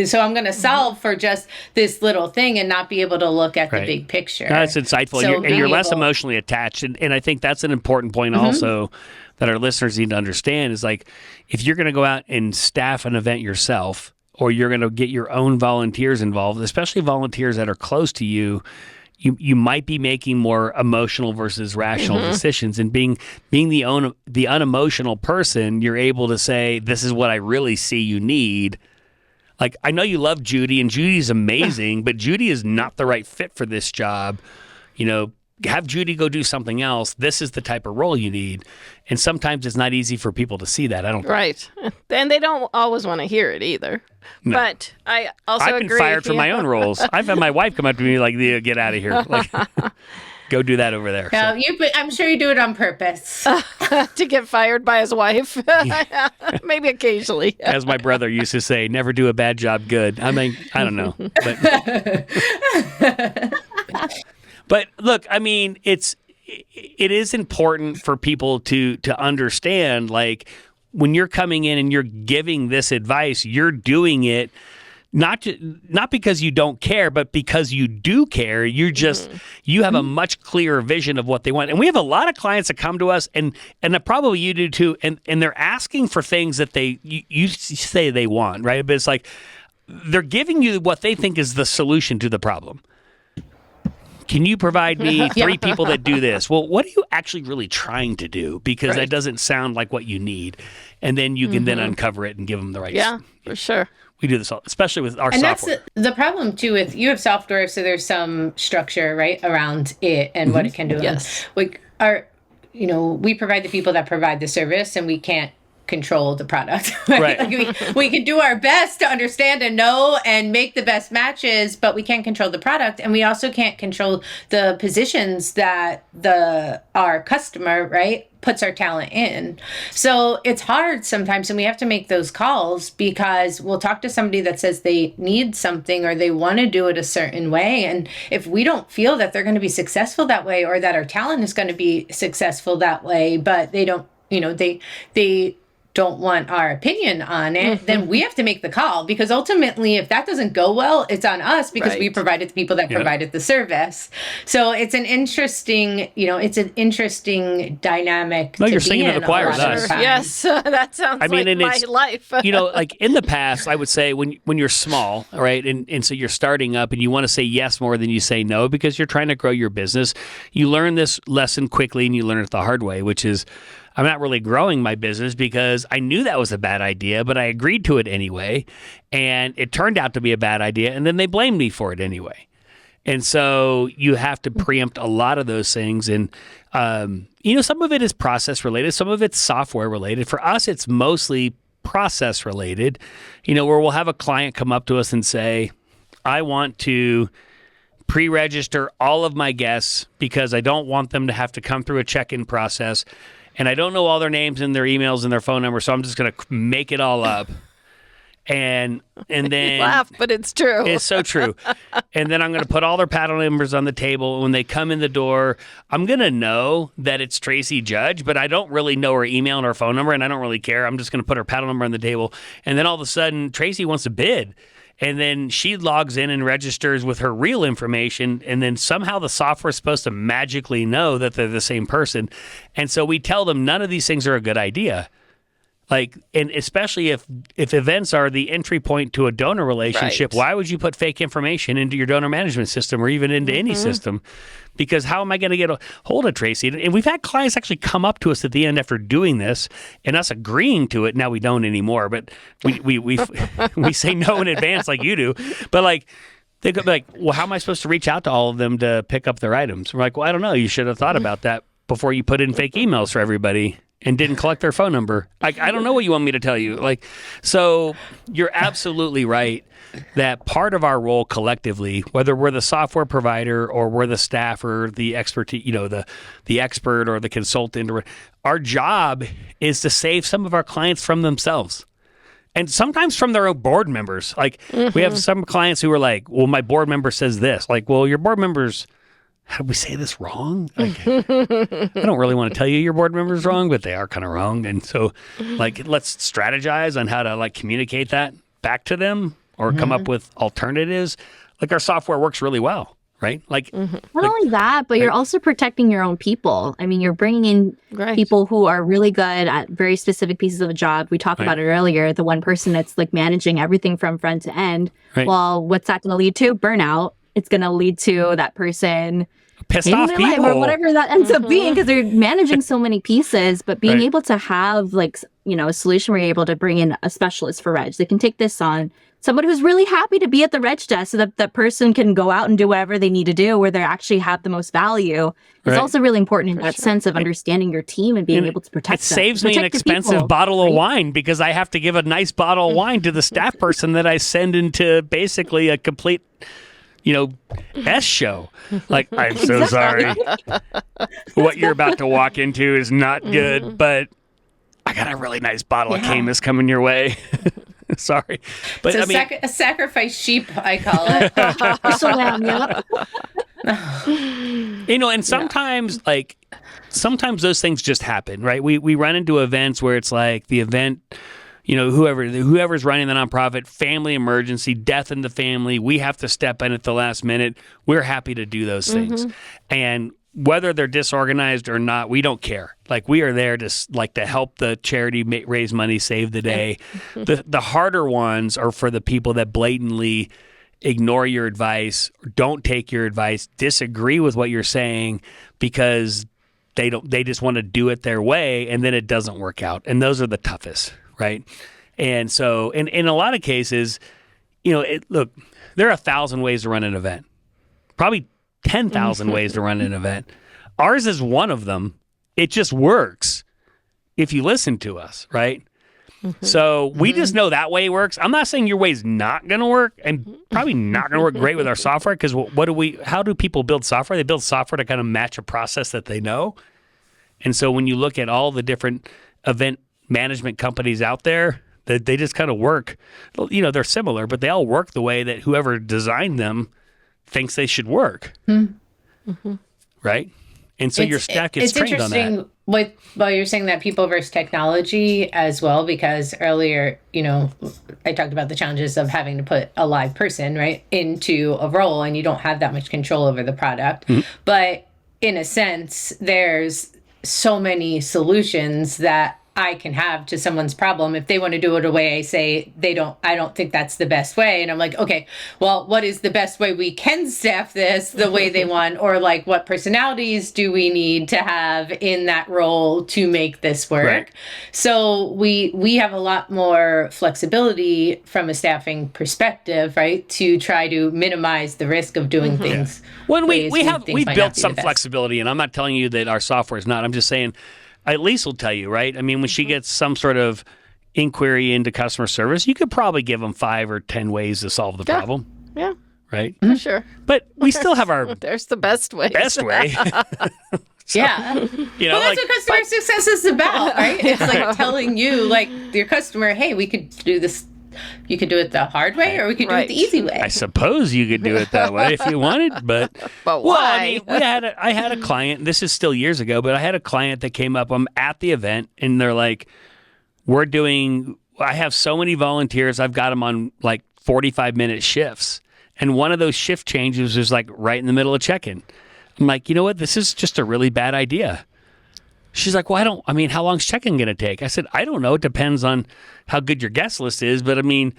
so I'm going to solve for just this little thing and not be able to look at the big picture. That's insightful. So And you're less emotionally attached. And I think that's an important point also that our listeners need to understand is like, if you're going to go out and staff an event yourself, or you're going to get your own volunteers involved, especially volunteers that are close to you, you might be making more emotional versus rational decisions, and being the unemotional person, you're able to say, this is what I really see you need. Like, I know you love Judy, and Judy's amazing, but Judy is not the right fit for this job. Have Judy go do something else. This is the type of role you need. And sometimes it's not easy for people to see that. I don't think. Right. And they don't always want to hear it either. No. But I also I've agree. been fired from my own roles. I've had my wife come up to me like, get out of here. Like, go do that over there. No, I'm sure you do it on purpose. to get fired by his wife. Maybe occasionally. As my brother used to say, never do a bad job good. I mean, I don't know. But look, I mean, it is important for people to understand, like, when you're coming in and you're giving this advice, you're doing it not because you don't care, but because you do care. You have a much clearer vision of what they want. And we have a lot of clients that come to us, and probably you do too, and they're asking for things that you say they want, right? But it's like they're giving you what they think is the solution to the problem. Can you provide me 3 people that do this? Well, what are you actually really trying to do? Because that doesn't sound like what you need. And then you can then uncover it and give them the right. Yeah, for sure. We do this all, especially with our and software. And that's the problem, too, with you have software, so there's some structure, right, around it and what it can do. Yes. We provide the people that provide the service, and we can't control the product. Right? Like we can do our best to understand and know and make the best matches, but we can't control the product, and we also can't control the positions that our customer, right, puts our talent in. So it's hard sometimes, and we have to make those calls because we'll talk to somebody that says they need something or they want to do it a certain way, and if we don't feel that they're going to be successful that way, or that our talent is going to be successful that way, but they don't, they don't want our opinion on it, then we have to make the call, because ultimately if that doesn't go well, it's on us, because we provided the people that provided the service. So it's an interesting, dynamic. No, you're singing to the choir with us. Yes, that sounds like my life. Like in the past, I would say when you're small, right, and so you're starting up and you want to say yes more than you say no because you're trying to grow your business, you learn this lesson quickly and you learn it the hard way, which is, I'm not really growing my business because I knew that was a bad idea, but I agreed to it anyway. And it turned out to be a bad idea. And then they blamed me for it anyway. And so you have to preempt a lot of those things. And, some of it is process related. Some of it's software related. For us, it's mostly process related, where we'll have a client come up to us and say, I want to pre-register all of my guests because I don't want them to have to come through a check-in process. And I don't know all their names and their emails and their phone numbers, so I'm just going to make it all up. And then laugh, but it's true. It's so true. And then I'm going to put all their paddle numbers on the table. When they come in the door, I'm going to know that it's Tracy Judge, but I don't really know her email and her phone number, and I don't really care. I'm just going to put her paddle number on the table. And then all of a sudden, Tracy wants to bid. And then she logs in and registers with her real information, and then somehow the software is supposed to magically know that they're the same person. And so we tell them none of these things are a good idea. Like, and especially if events are the entry point to a donor relationship, Right. why would you put fake information into your donor management system or even into any system? Because how am I going to get a hold of Tracy? And we've had clients actually come up to us at the end after doing this and us agreeing to it. Now we don't anymore, but we say no in advance like you do. But like, they could be like, well, how am I supposed to reach out to all of them to pick up their items? We're like, well, I don't know. You should have thought about that before you put in fake emails for everybody and didn't collect their phone number. Like, I don't know what you want me to tell you. Like, so you're absolutely right that part of our role collectively, whether we're the software provider or we're the staff or the expertise, the expert or the consultant, or our job is to save some of our clients from themselves. And sometimes from their own board members. Like, we have some clients who are like, well, my board member says this. Like, well, your board members, how do we say this wrong? Like, I don't really want to tell you your board member's wrong, but they are kind of wrong. And so, like, let's strategize on how to, like, communicate that back to them or come up with alternatives. Like, our software works really well, right? Like, Not only that, but you're also protecting your own people. I mean, you're bringing in people who are really good at very specific pieces of a job. We talked about it earlier, the one person that's like managing everything from front to end. Right. Well, what's that going to lead to? Burnout. It's going to lead to that person pissed off people or whatever that ends up being, because they're managing so many pieces. But being able to have like, a solution where you're able to bring in a specialist for reg, they can take this on. Somebody who's really happy to be at the reg desk so that that person can go out and do whatever they need to do where they actually have the most value. It's also really important in that sense of understanding your team and being able to protect them. It saves me an expensive bottle of wine because I have to give a nice bottle of wine to the staff person that I send into basically a complete, S show. Like, I'm so sorry. What you're about to walk into is not good, but I got a really nice bottle of Camus coming your way. Sorry. But it's a sacrifice sheep, I call it. And sometimes sometimes those things just happen, right? We run into events where it's like the event, whoever's running the nonprofit, family emergency, death in the family, we have to step in at the last minute. We're happy to do those things. And whether they're disorganized or not, we don't care. Like, we are there to help the charity raise money, save the day. The harder ones are for the people that blatantly ignore your advice, don't take your advice, disagree with what you're saying because they just want to do it their way, and then it doesn't work out. And those are the toughest, right? And so in a lot of cases, look, there are 1,000 ways to run an event. Probably 10,000 ways to run an event. Ours is one of them. It just works if you listen to us, right? So we just know that way works. I'm not saying your way's not going to work, and probably not going to work great with our software, because how do people build software? They build software to kind of match a process that they know. And so when you look at all the different event management companies out there, they just kind of work. They're similar, but they all work the way that whoever designed them thinks they should work. Right? And so your staff gets trained on that. It's interesting while you're saying that, people versus technology as well, because earlier, I talked about the challenges of having to put a live person, right, into a role, and you don't have that much control over the product. But in a sense, there's so many solutions that I can have to someone's problem. If they want to do it a way I say I don't think that's the best way. And I'm like, okay, well, what is the best way we can staff this the way they want? Or like, what personalities do we need to have in that role to make this work? Right. So we have a lot more flexibility from a staffing perspective, right? To try to minimize the risk of doing things. When we've built some flexibility, and I'm not telling you that our software is not, I'm just saying, Elise will tell you, right? I mean, when she gets some sort of inquiry into customer service, you could probably give them 5 or 10 ways to solve the problem. Yeah. Right? For sure. But we still have our... There's the best way. Best way. So, well, that's what customer success is about, right? It's like telling you, like, your customer, hey, we could do this. You could do it the hard way, or we could do it the easy way. I suppose you could do it that way if you wanted, but why? Well, I mean, I had a client. This is still years ago, but I had a client that came up. I'm at the event, and they're like, I have so many volunteers. I've got them on like 45-minute shifts, and one of those shift changes was like right in the middle of check-in. I'm like, you know what? This is just a really bad idea. She's like, well, how long's check-in going to take? I said, I don't know. It depends on how good your guest list is. But I mean,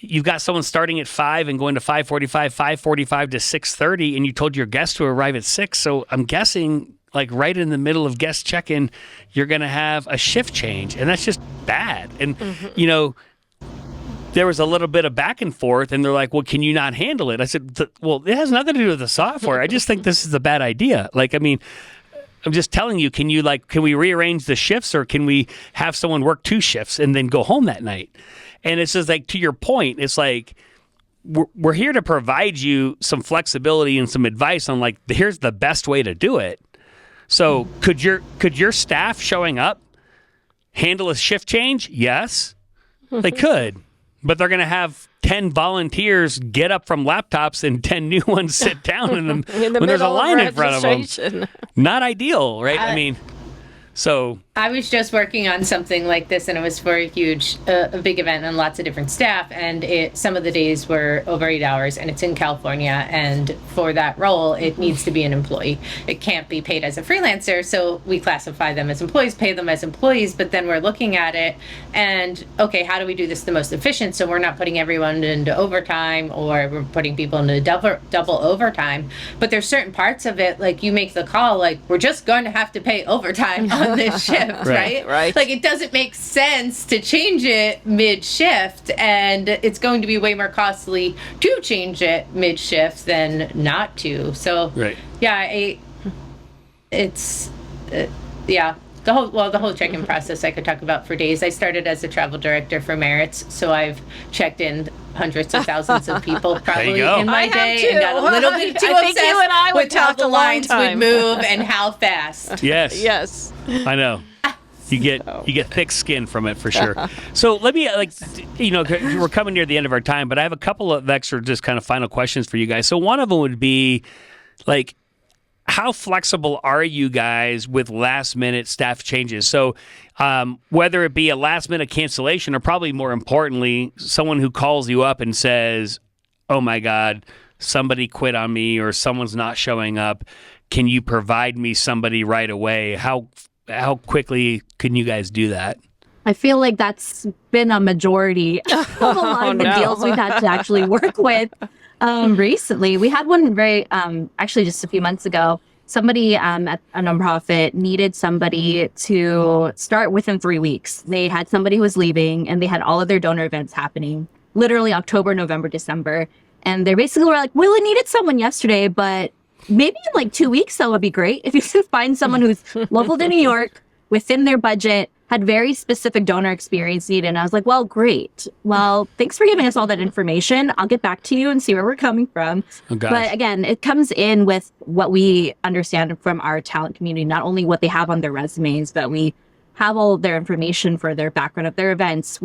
you've got someone starting at 5 and going to 5:45, 5:45 to 6:30, and you told your guest to arrive at 6. So I'm guessing like right in the middle of guest check-in, you're going to have a shift change. And that's just bad. And, there was a little bit of back and forth, and they're like, well, can you not handle it? I said, well, it has nothing to do with the software. I just think this is a bad idea. Like, I mean, I'm just telling you, can we rearrange the shifts, or can we have someone work 2 shifts and then go home that night? And it's just like, to your point, it's like, we're here to provide you some flexibility and some advice on like, here's the best way to do it. So could your staff showing up handle a shift change? Yes, they could. But they're going to have 10 volunteers get up from laptops and 10 new ones sit down in them when there's a line in front of them. Not ideal, right? I mean, so I was just working on something like this, and it was for a big event and lots of different staff, and some of the days were over 8 hours, and it's in California, and for that role, it needs to be an employee. It can't be paid as a freelancer, so we classify them as employees, pay them as employees, but then we're looking at it, and okay, how do we do this the most efficient, so we're not putting everyone into overtime, or we're putting people into double overtime, but there's certain parts of it, like you make the call, like, we're just going to have to pay overtime on this shift. Right? Like, it doesn't make sense to change it mid-shift, and it's going to be way more costly to change it mid-shift than not to. So, yeah, the whole check-in process I could talk about for days. I started as a travel director for Merits, so I've checked in hundreds of thousands of people probably in my day, and got a little bit too obsessed with how the lines would move and how fast. Yes. I know. You get thick skin from it for sure. So let me, we're coming near the end of our time, but I have a couple of extra just kind of final questions for you guys. So one of them would be, like, how flexible are you guys with last minute staff changes? So whether it be a last minute cancellation, or probably more importantly, someone who calls you up and says, oh my God, somebody quit on me, or someone's not showing up. Can you provide me somebody right away? How quickly can you guys do that? I feel like that's been a majority of a lot of the deals we've had to actually work with recently. We had one actually just a few months ago. Somebody at a nonprofit needed somebody to start within 3 weeks. They had somebody who was leaving, and they had all of their donor events happening, literally October, November, December. And they basically were like, we really needed someone yesterday, but maybe in like 2 weeks, that would be great. If you can find someone who's local to New York, within their budget, had very specific donor experience needed. And I was like, well, great. Well, thanks for giving us all that information. I'll get back to you and see where we're coming from. Oh, but again, it comes in with what we understand from our talent community, not only what they have on their resumes, but we have all their information for their background of their events.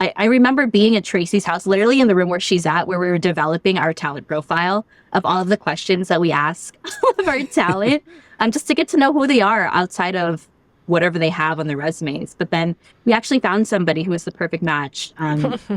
I remember being at Tracy's house, literally in the room where she's at, where we were developing our talent profile of all of the questions that we ask of our talent, just to get to know who they are outside of whatever they have on their resumes. But then we actually found somebody who was the perfect match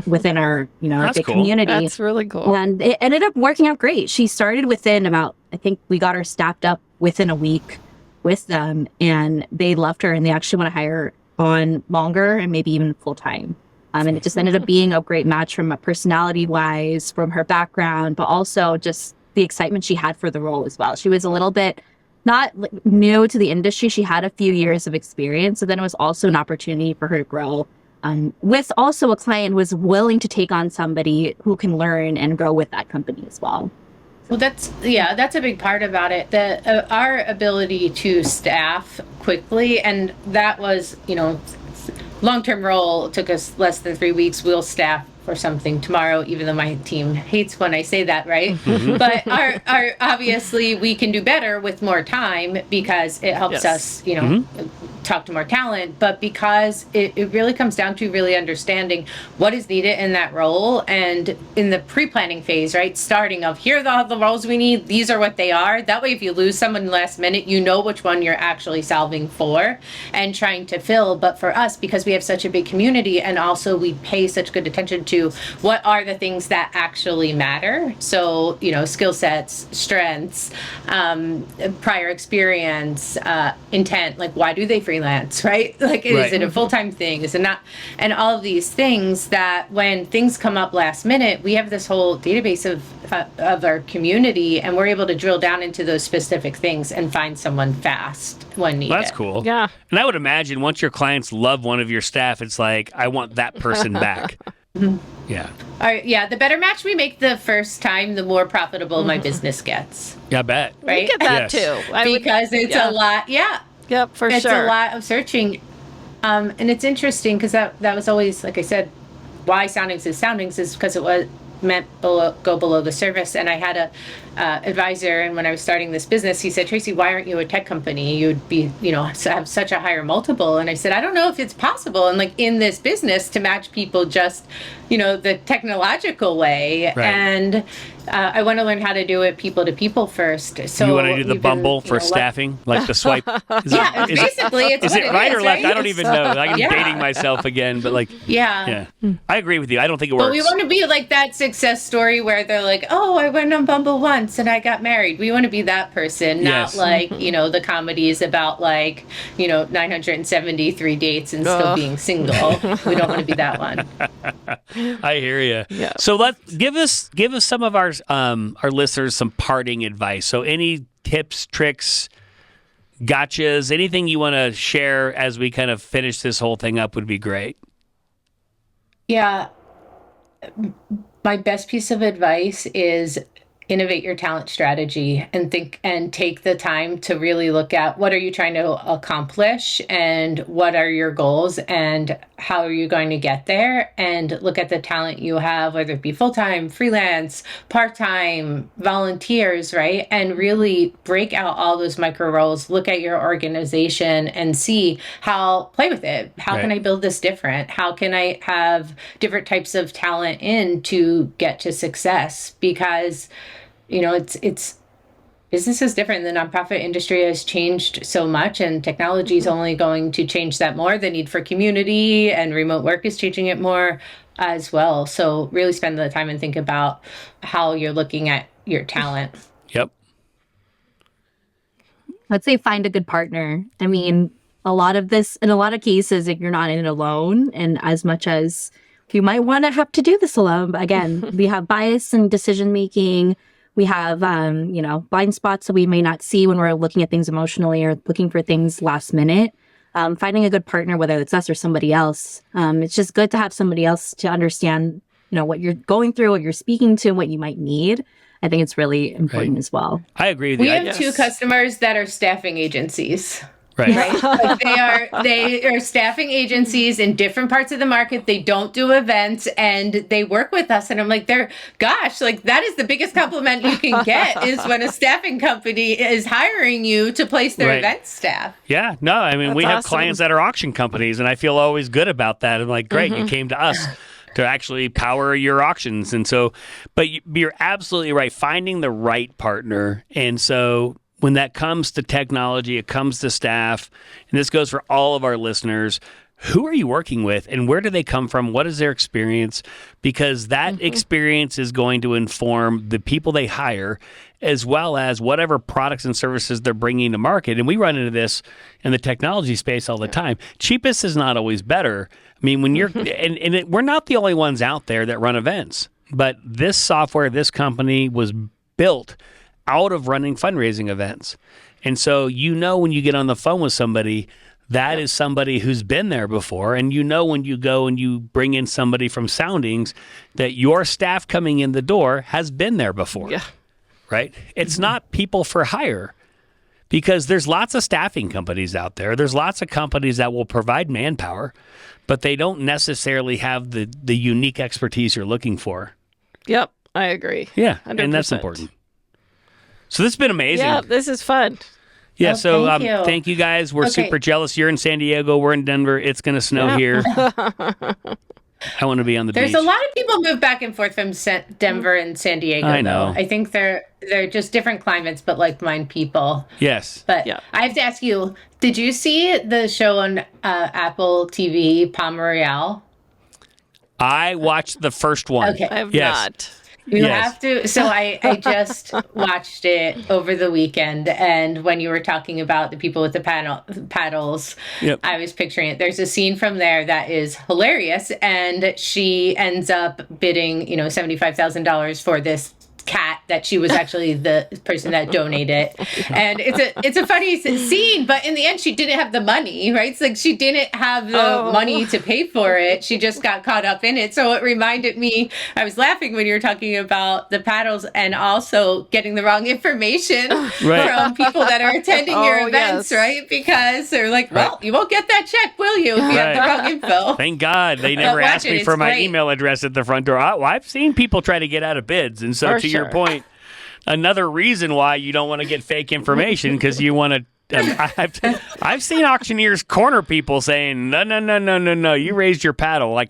within our, our big community. That's really cool. And it ended up working out great. She started within I think we got her staffed up within a week with them, and they loved her, and they actually want to hire her on longer and maybe even full time. And it just ended up being a great match from a personality-wise, from her background, but also just the excitement she had for the role as well. She was a little bit not new to the industry. She had a few years of experience. So then it was also an opportunity for her to grow with also a client who was willing to take on somebody who can learn and grow with that company as well. Well, that's a big part about it. Our ability to staff quickly, and that was, long-term role took us less than 3 weeks. We'll staff for something tomorrow, even though my team hates when I say that, right? But our obviously we can do better with more time, because it helps us, talk to more talent, but because it really comes down to really understanding what is needed in that role. And in the pre-planning phase, right, starting of here are the roles we need, these are what they are. That way, if you lose someone last minute, you know which one you're actually solving for and trying to fill. But for us, because we have such a big community, and also we pay such good attention to what are the things that actually matter. So, skill sets, strengths, prior experience, intent, like why do they freelance, right? Like, is it a full-time thing? Is it not? And all of these things that when things come up last minute, we have this whole database of our community, and we're able to drill down into those specific things and find someone fast when needed. That's cool. Yeah. And I would imagine once your clients love one of your staff, it's like, I want that person back. Yeah. All right, the better match we make the first time, the more profitable my business gets. Yeah, I bet. Right? We get that Yes. too. Because it's a lot. Yeah. Yep, for It's sure. a lot of searching. And it's interesting because that was always, like I said, why Soundings is because it was meant go below the surface. And I had a advisor, and when I was starting this business, he said, Tracy, why aren't you a tech company? You'd be, have such a higher multiple. And I said, I don't know if it's possible. And like in this business to match people just, the technological way. Right. And I want to learn how to do it people to people first. So You want to do the Bumble for staffing, like the swipe? Basically, it's is what it right or left? right? I don't even know. I'm Yeah. dating myself again, but like, Yeah. I agree with you. I don't think it works. But we want to be like that success story where they're like, oh, I went on Bumble once and I got married. We want to be that person, not Yes. like, the comedies about like, 973 dates and still being single. We don't want to be that one. I hear you. Yeah. So give us some of our listeners some parting advice. So any tips, tricks, gotchas, anything you want to share as we kind of finish this whole thing up would be great. Yeah. My best piece of advice is innovate your talent strategy and take the time to really look at what are you trying to accomplish and what are your goals and how are you going to get there, and look at the talent you have, whether it be full-time, freelance, part-time, volunteers, right? And really break out all those micro roles, look at your organization and play with it. How can I build this different? How can I have different types of talent in to get to success? Because it's business is different. The nonprofit industry has changed so much, and technology is only going to change that more. The need for community and remote work is changing it more as well. So really spend the time and think about how you're looking at your talent. Yep. Let's say find a good partner. I mean, a lot of this, in a lot of cases, if you're not in it alone, and as much as you might want to have to do this alone, but again, we have bias in decision making. We have, blind spots that we may not see when we're looking at things emotionally or looking for things last minute. Finding a good partner, whether it's us or somebody else, it's just good to have somebody else to understand, what you're going through, what you're speaking to, what you might need. I think it's really important as well. I agree with We you. have two customers that are staffing agencies. Right. Like they are staffing agencies in different parts of the market. They don't do events, and they work with us. And I'm like, that is the biggest compliment you can get is when a staffing company is hiring you to place their event staff. Yeah, no, I mean, we have awesome. clients that are auction companies, and I feel always good about that. I'm like, great, you came to us to actually power your auctions. And so, but you're absolutely right, finding the right partner. And so when that comes to technology, it comes to staff, and this goes for all of our listeners, who are you working with and where do they come from? What is their experience? Because that experience is going to inform the people they hire, as well as whatever products and services they're bringing to market. And we run into this in the technology space all the time. Cheapest is not always better. I mean, when you're, we're not the only ones out there that run events, but this software, this company was built out of running fundraising events. And so, when you get on the phone with somebody, that is somebody who's been there before. And when you go and you bring in somebody from Soundings, that your staff coming in the door has been there before. Yeah. Right? It's not people for hire, because there's lots of staffing companies out there. There's lots of companies that will provide manpower, but they don't necessarily have the unique expertise you're looking for. Yep, I agree. Yeah, 100%. and that's important. So this has been amazing. Yeah, this is fun. Yeah, Oh, so thank you. thank you guys. We're Okay. super jealous. You're in San Diego. We're in Denver. It's going to snow here. I want to be on the There's beach. a lot of people move back and forth from Denver and San Diego. I know. Though. I think they're just different climates, but like-minded people. Yes. But Yeah. I have to ask you: did you see the show on Apple TV, Palm Royale? I watched the first one. Okay. I have Yes. not. You Yes. have to. So I just watched it over the weekend, and when you were talking about the people with the paddles, Yep. I was picturing it. There's a scene from there that is hilarious, and she ends up bidding, $75,000 for this cat that she was actually the person that donated, and it's a funny scene, but in the end she didn't have the money, right? It's like she didn't have the money to pay for it. She just got caught up in it. So it reminded me, I was laughing when you were talking about the paddles and also getting the wrong information Right. from people that are attending your events, yes. right? Because they're like, well, you won't get that check, will you, if you have the Right. wrong info? Thank God they never watch asked it, me it's for my great. email address at the front door. I've seen people try to get out of bids, and so For to your sure. point, another reason why you don't want to get fake information because you want to. I've seen auctioneers corner people saying no, you raised your paddle, I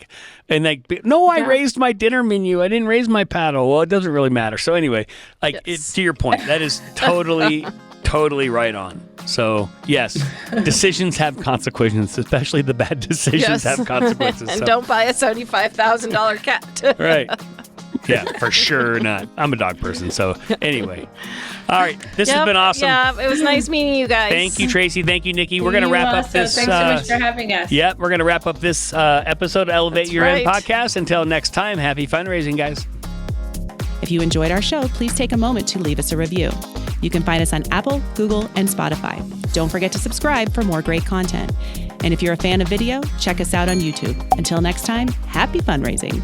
raised my dinner menu, I didn't raise my paddle. Well, it doesn't really matter. So anyway, to your point, that is totally right on. So yes, decisions have consequences, especially the bad decisions have consequences. And So- don't buy a $75,000 cat. Right. Yeah, for sure not. I'm a dog person. So anyway. All right. This has been awesome. Yeah, it was nice meeting you guys. Thank you, Tracy. Thank you, Nikki. We're going to You wrap up also. this. Thanks so much for having us. Yep, we're going to wrap up this episode of Elevate That's Your End right. podcast. Until next time, happy fundraising, guys. If you enjoyed our show, please take a moment to leave us a review. You can find us on Apple, Google, and Spotify. Don't forget to subscribe for more great content. And if you're a fan of video, check us out on YouTube. Until next time, happy fundraising.